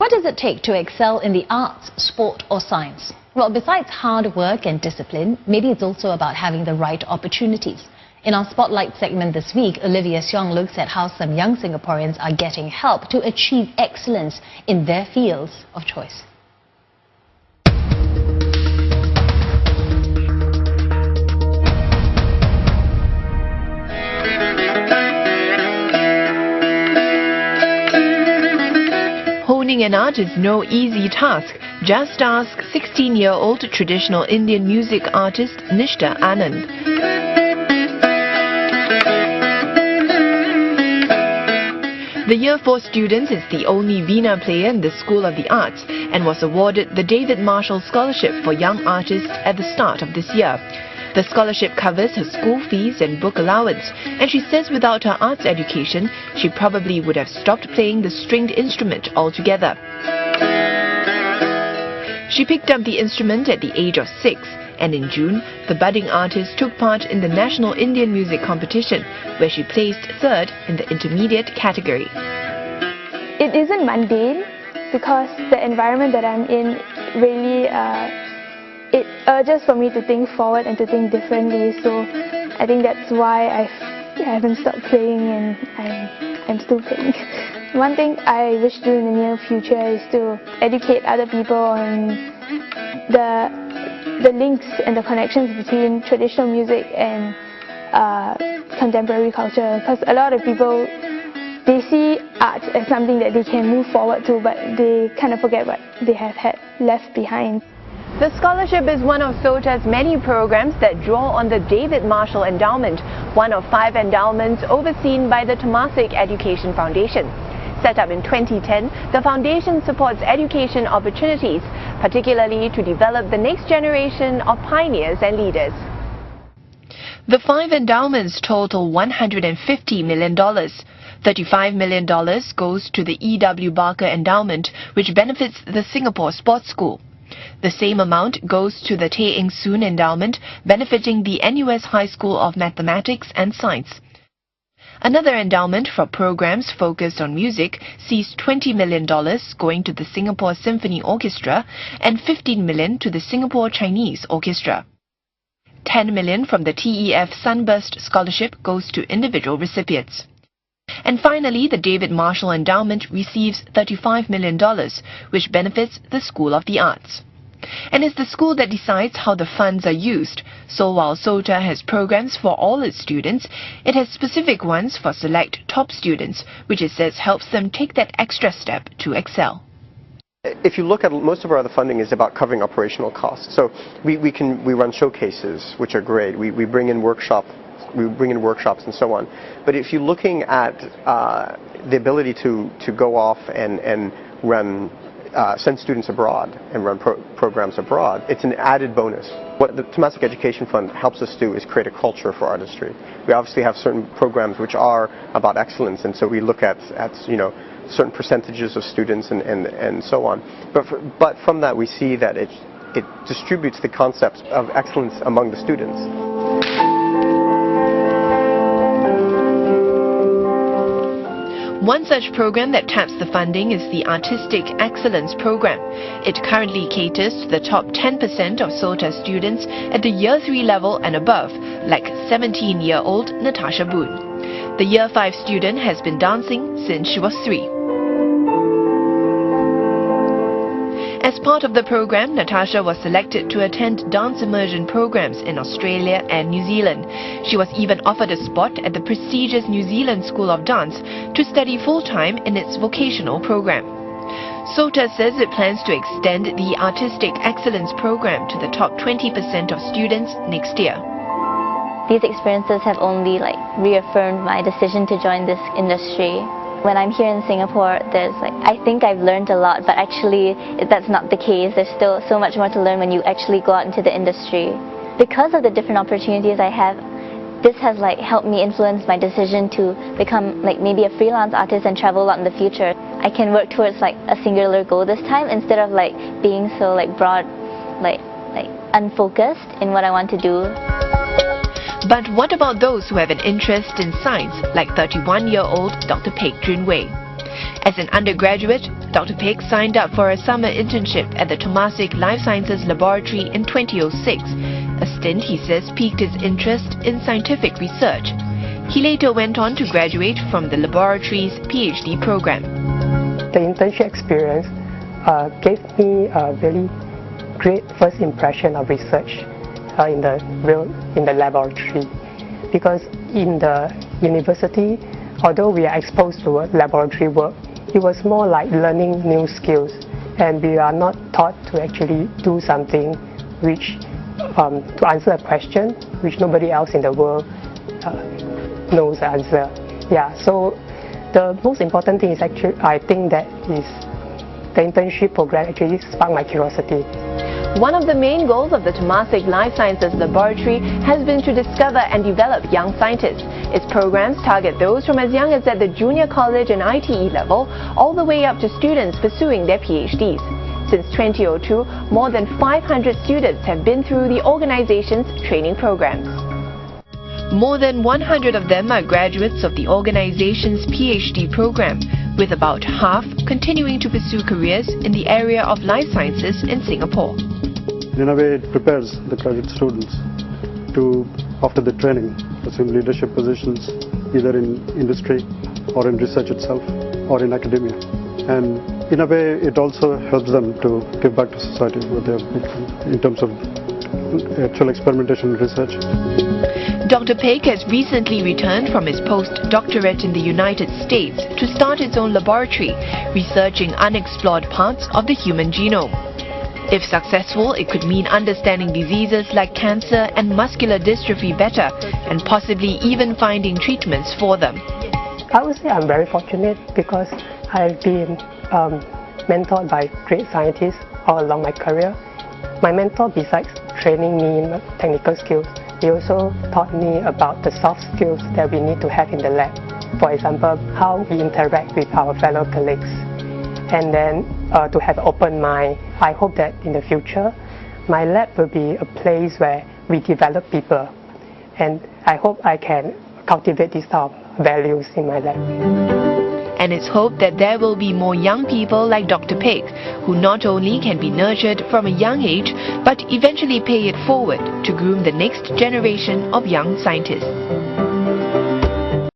What does it take to excel in the arts, sport or science? Well, besides hard work and discipline, maybe it's also about having the right opportunities. In our Spotlight segment this week, Olivia Seong looks at how some young Singaporeans are getting help to achieve excellence in their fields of choice. Honing an art is no easy task. Just ask 16-year-old traditional Indian music artist Nishta Anand. The Year 4 student is the only Veena player in the School of the Arts and was awarded the David Marshall Scholarship for Young Artists at the start of this year. The scholarship covers her school fees and book allowance, and she says without her arts education, she probably would have stopped playing the stringed instrument altogether. She picked up the instrument at the age of 6, and in June, the budding artist took part in the National Indian Music Competition, where she placed 3rd in the intermediate category. It isn't mundane because the environment that I'm in really it urges for me to think forward and to think differently. So I think that's why I haven't stopped playing and I'm still playing. One thing I wish to do in the near future is to educate other people on the links and the connections between traditional music and contemporary culture. Because a lot of people, they see art as something that they can move forward to, but they kind of forget what they have had left behind. The scholarship is one of SOTA's many programs that draw on the David Marshall Endowment, one of 5 endowments overseen by the Temasek Education Foundation. Set up in 2010, the foundation supports education opportunities, particularly to develop the next generation of pioneers and leaders. The 5 endowments total $150 million. $35 million goes to the E.W. Barker Endowment, which benefits the Singapore Sports School. The same amount goes to the Tay Eng Soon Endowment, benefiting the NUS High School of Mathematics and Science. Another endowment for programs focused on music sees $20 million going to the Singapore Symphony Orchestra and $15 million to the Singapore Chinese Orchestra. $10 million from the TEF Sunburst Scholarship goes to individual recipients. And finally, the David Marshall Endowment receives $35 million, which benefits the School of the Arts. And it's the school that decides how the funds are used. So while SOTA has programs for all its students, it has specific ones for select top students, which it says helps them take that extra step to excel. If you look at most of our other funding is about covering operational costs. So we run showcases, which are great. We bring in workshops and so on. But if you're looking at the ability to go off and run, send students abroad and run programs abroad, it's an added bonus. What the Temasek Education Fund helps us do is create a culture for artistry. We obviously have certain programs which are about excellence, and so we look at certain percentages of students and so on. But from that we see that it distributes the concepts of excellence among the students. One such program that taps the funding is the Artistic Excellence Program. It currently caters to the top 10% of SOTA students at the Year 3 level and above, like 17-year-old Natasha Boone. The Year 5 student has been dancing since she was 3. As part of the program, Natasha was selected to attend dance immersion programs in Australia and New Zealand. She was even offered a spot at the prestigious New Zealand School of Dance to study full-time in its vocational program. SOTA says it plans to extend the Artistic Excellence Program to the top 20% of students next year. These experiences have only reaffirmed my decision to join this industry. When I'm here in Singapore, I think I've learned a lot, but actually that's not the case. There's still so much more to learn when you actually go out into the industry. Because of the different opportunities I have, this has helped me influence my decision to become maybe a freelance artist and travel a lot in the future. I can work towards a singular goal this time instead of being so broad, unfocused in what I want to do. But what about those who have an interest in science, like 31-year-old Dr. Peck Jun Wei? As an undergraduate, Dr. Peck signed up for a summer internship at the Temasek Life Sciences Laboratory in 2006, a stint he says piqued his interest in scientific research. He later went on to graduate from the laboratory's PhD program. The internship experience gave me a very great first impression of research in the laboratory, because in the university, although we are exposed to laboratory work, it was more like learning new skills, and we are not taught to actually do something which to answer a question which nobody else in the world knows the answer. Yeah, so the most important thing is actually, I think that is the internship program actually sparked my curiosity. One of the main goals of the Temasek Life Sciences Laboratory has been to discover and develop young scientists. Its programs target those from as young as at the junior college and ITE level, all the way up to students pursuing their PhDs. Since 2002, more than 500 students have been through the organization's training programs. More than 100 of them are graduates of the organization's PhD program, with about half continuing to pursue careers in the area of life sciences in Singapore. In a way, it prepares the graduate students to, after the training, assume leadership positions either in industry or in research itself or in academia. And in a way, it also helps them to give back to society what they have in terms of actual experimentation and research. Dr. Peck has recently returned from his postdoctorate in the United States to start its own laboratory, researching unexplored parts of the human genome. If successful, it could mean understanding diseases like cancer and muscular dystrophy better, and possibly even finding treatments for them. I would say I'm very fortunate because I've been mentored by great scientists all along my career. My mentor, besides training me in technical skills, he also taught me about the soft skills that we need to have in the lab. For example, how we interact with our fellow colleagues. And then to have an open mind, I hope that in the future, my lab will be a place where we develop people. And I hope I can cultivate these type of values in my lab. And it's hoped that there will be more young people like Dr. Peck, who not only can be nurtured from a young age, but eventually pay it forward to groom the next generation of young scientists.